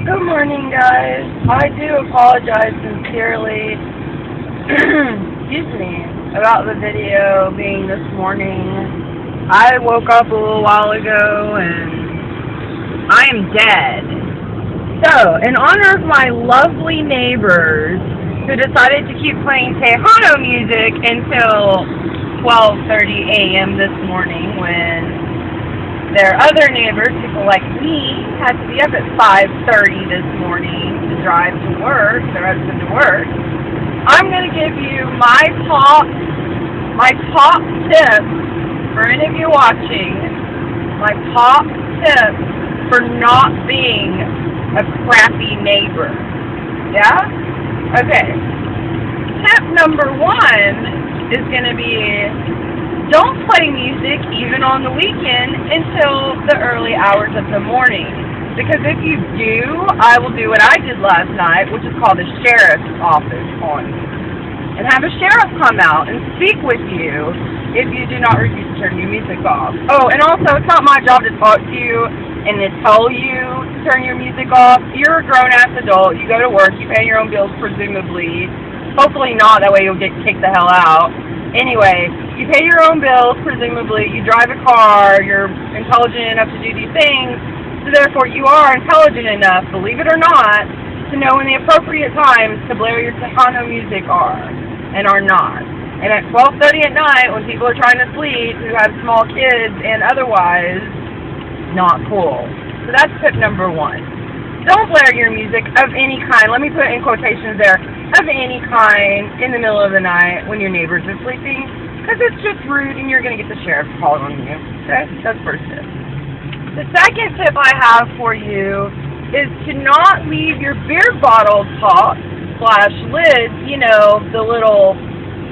Good morning, guys. I do apologize sincerely, excuse me, about the video being this morning. I woke up a little while ago and I am dead. So, in honor of my lovely neighbors who decided to keep playing Tejano music until 12:30 a.m. this morning when their other neighbors, people like me, had to be up at 5:30 this morning to drive to work, their husband to work. I'm going to give you my top tip for any of you watching, my top tip for not being a crappy neighbor. Yeah? Okay. Tip number one is going to be, don't play music even on the weekend until the early hours of the morning. Because if you do, I will do what I did last night, which is call the sheriff's office on you. And have a sheriff come out and speak with you if you do not refuse to turn your music off. Oh, and also, it's not my job to talk to you and to tell you to turn your music off. You're a grown-ass adult. You go to work. You pay your own bills, presumably. Hopefully not. That way you'll get kicked the hell out. Anyway, you pay your own bills, presumably. You drive a car. You're intelligent enough to do these things. So therefore, you are intelligent enough, believe it or not, to know when the appropriate times to blare your Tejano music are and are not. And at 12:30 at night, when people are trying to sleep, who have small kids and otherwise, not cool. So that's tip number one. Don't blare your music of any kind. Let me put in quotations there. Of any kind in the middle of the night when your neighbors are sleeping, because it's just rude and you're going to get the sheriff called on you. Okay? That's first tip. The second tip I have for you is to not leave your beer bottle top / lids, you know, the little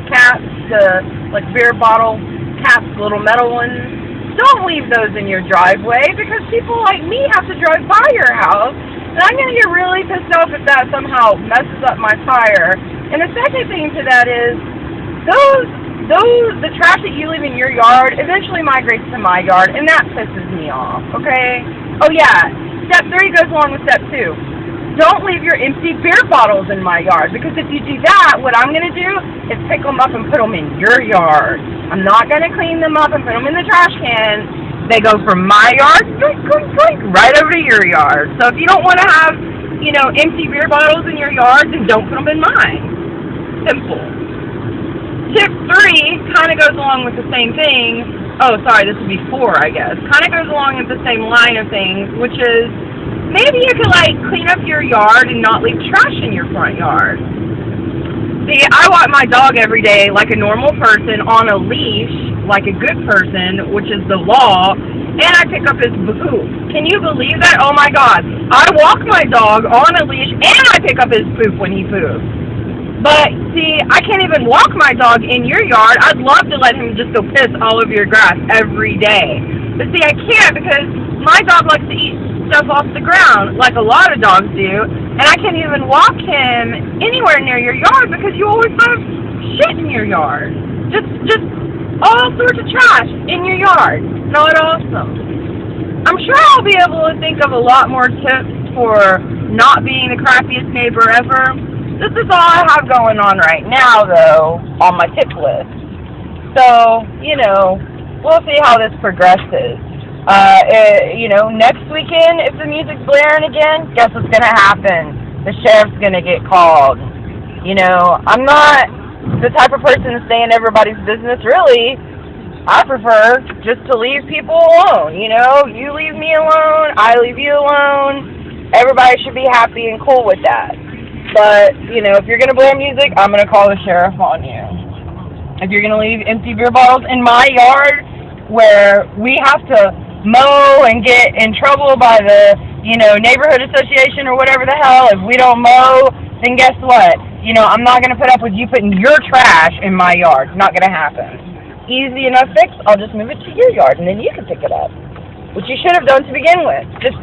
caps, the like beer bottle caps, little metal ones. Don't leave those in your driveway because people like me have to drive by your house. And I'm going to get really pissed off if that somehow messes up my tire. And the second thing to that is, the trash that you leave in your yard eventually migrates to my yard, and that pisses me off, okay? Oh yeah, step 3 goes along with step 2. Don't leave your empty beer bottles in my yard, because if you do that, what I'm going to do is pick them up and put them in your yard. I'm not going to clean them up and put them in the trash can. They go from my yard, right over to your yard. So if you don't want to have, you know, empty beer bottles in your yard, then don't put them in mine. Simple. Tip 3 kind of goes along with the same thing. Oh, sorry, this would be 4, I guess. Kind of goes along with the same line of things, which is maybe you could, like, clean up your yard and not leave trash in your front yard. See, I walk my dog every day like a normal person on a leash, like a good person, which is the law, and I pick up his poop. Can you believe that? Oh my God. I walk my dog on a leash and I pick up his poop when he poops. But see, I can't even walk my dog in your yard. I'd love to let him just go piss all over your grass every day. But see, I can't because my dog likes to eat stuff off the ground, like a lot of dogs do, and I can't even walk him anywhere near your yard because you always have shit in your yard. Just all sorts of trash in your yard. Not awesome. I'm sure I'll be able to think of a lot more tips for not being the crappiest neighbor ever. This is all I have going on right now, though, on my tip list. So, you know, we'll see how this progresses. You know, next weekend, if the music's blaring again, guess what's going to happen? The sheriff's going to get called. You know, I'm not the type of person to stay in everybody's business, really. I prefer just to leave people alone, you know? You leave me alone, I leave you alone. Everybody should be happy and cool with that. But, you know, if you're going to blare music, I'm going to call the sheriff on you. If you're going to leave empty beer bottles in my yard where we have to mow and get in trouble by the, you know, neighborhood association or whatever the hell, if we don't mow, then guess what? You know, I'm not going to put up with you putting your trash in my yard. Not going to happen. Easy enough fix. I'll just move it to your yard, and then you can pick it up. Which you should have done to begin with. Just,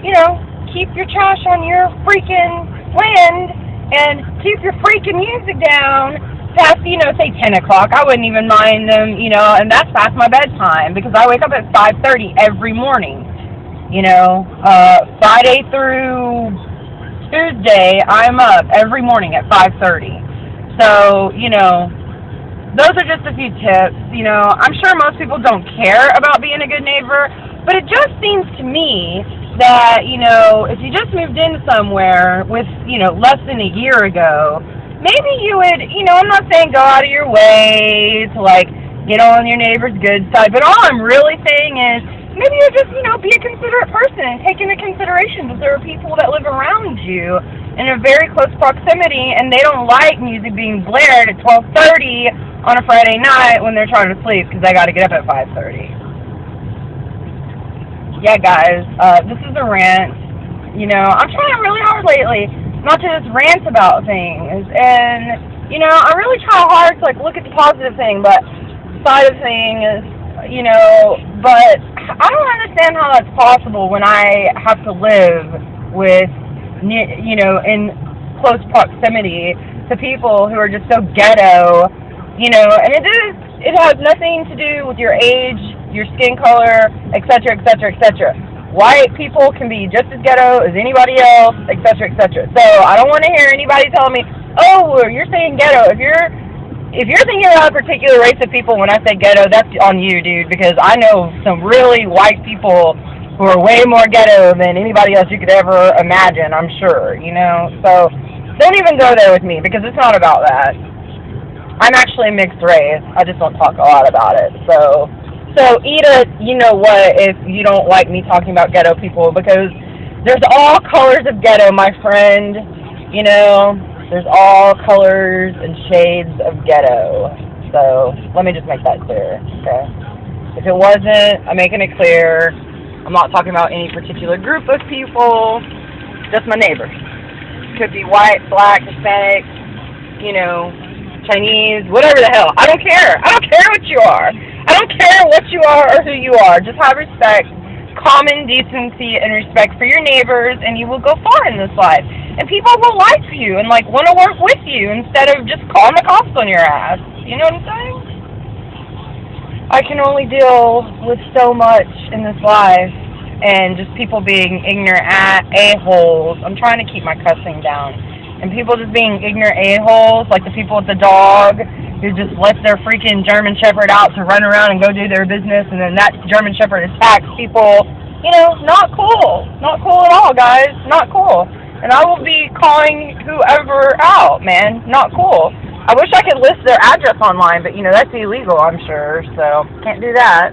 you know, keep your trash on your freaking land, and keep your freaking music down past, you know, say 10 o'clock. I wouldn't even mind them, you know, and that's past my bedtime, because I wake up at 5:30 every morning. You know, Friday through Tuesday, I'm up every morning at 5:30. So, those are just a few tips. I'm sure most people don't care about being a good neighbor, but it just seems to me that, if you just moved in somewhere with, less than a year ago, maybe you would, I'm not saying go out of your way to, get on your neighbor's good side, but all I'm really saying is maybe you just, be a considerate person and take into consideration that there are people that live around you in a very close proximity, and they don't like music being blared at 12:30 on a Friday night when they're trying to sleep because they got to get up at 5:30. Yeah, guys, this is a rant. I'm trying really hard lately not to just rant about things, and I really try hard to look at the positive thing, but side of things, but I don't understand how that's possible when I have to live with, in close proximity to people who are just so ghetto, and it has nothing to do with your age, your skin color, etc., etc., etc. White people can be just as ghetto as anybody else, etc., etc. So I don't want to hear anybody tell me, oh, you're saying ghetto. If you're thinking about a particular race of people when I say ghetto, that's on you, dude, because I know some really white people who are way more ghetto than anybody else you could ever imagine, I'm sure, So don't even go there with me, because it's not about that. I'm actually a mixed race. I just don't talk a lot about it. So eat a, if you don't like me talking about ghetto people, because there's all colors of ghetto, my friend, There's all colors and shades of ghetto. So let me just make that clear, okay? If it wasn't, I'm making it clear. I'm not talking about any particular group of people, just my neighbors. Could be white, black, Hispanic, Chinese, whatever the hell. I don't care. I don't care what you are. I don't care what you are or who you are. Just have respect, common decency, and respect for your neighbors, and you will go far in this life. And people will like you and want to work with you instead of just calling the cops on your ass. You know what I'm saying? I can only deal with so much in this life, and just people being ignorant a-holes. I'm trying to keep my cussing down. And people just being ignorant a-holes, like the people with the dog who just lets their freaking German Shepherd out to run around and go do their business, and then that German Shepherd attacks people. Not cool. Not cool at all, guys. Not cool. And I will be calling whoever out, man. Not cool. I wish I could list their address online, but, that's illegal, I'm sure, so can't do that.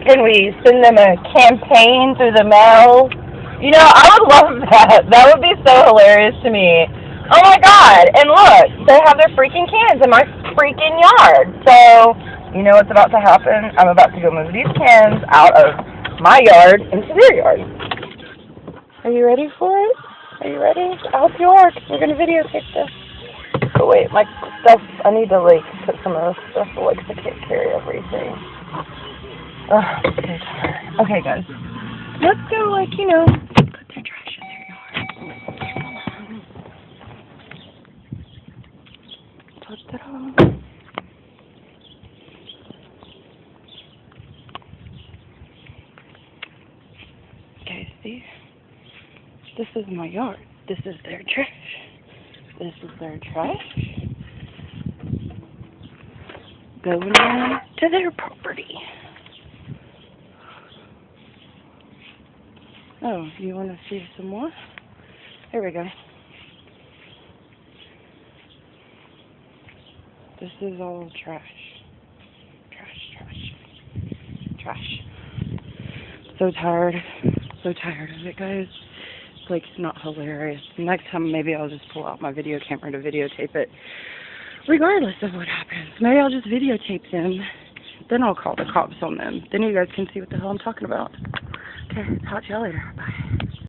Can we send them a campaign through the mail? I would love that. That would be so hilarious to me. Oh, my God. And look, they have their freaking cans in my freaking yard. So, you know what's about to happen? I'm about to go move these cans out of my yard into their yard. Are you ready for it? Are you ready? I hope you are, because we're going to videotape this. But wait, my stuff, I need to, put some of this stuff away, because I can't carry everything. Okay, guys. Let's go, put their trash in their yard. Ta-da. Okay, see? This is my yard. This is their trash. This is their trash. Going down to their property. Oh, you want to see some more? Here we go. This is all trash. Trash. So tired. So tired of it, guys. It's not hilarious. Next time, maybe I'll just pull out my video camera to videotape it. Regardless of what happens. Maybe I'll just videotape them. Then I'll call the cops on them. Then you guys can see what the hell I'm talking about. Okay, talk to y'all later. Bye.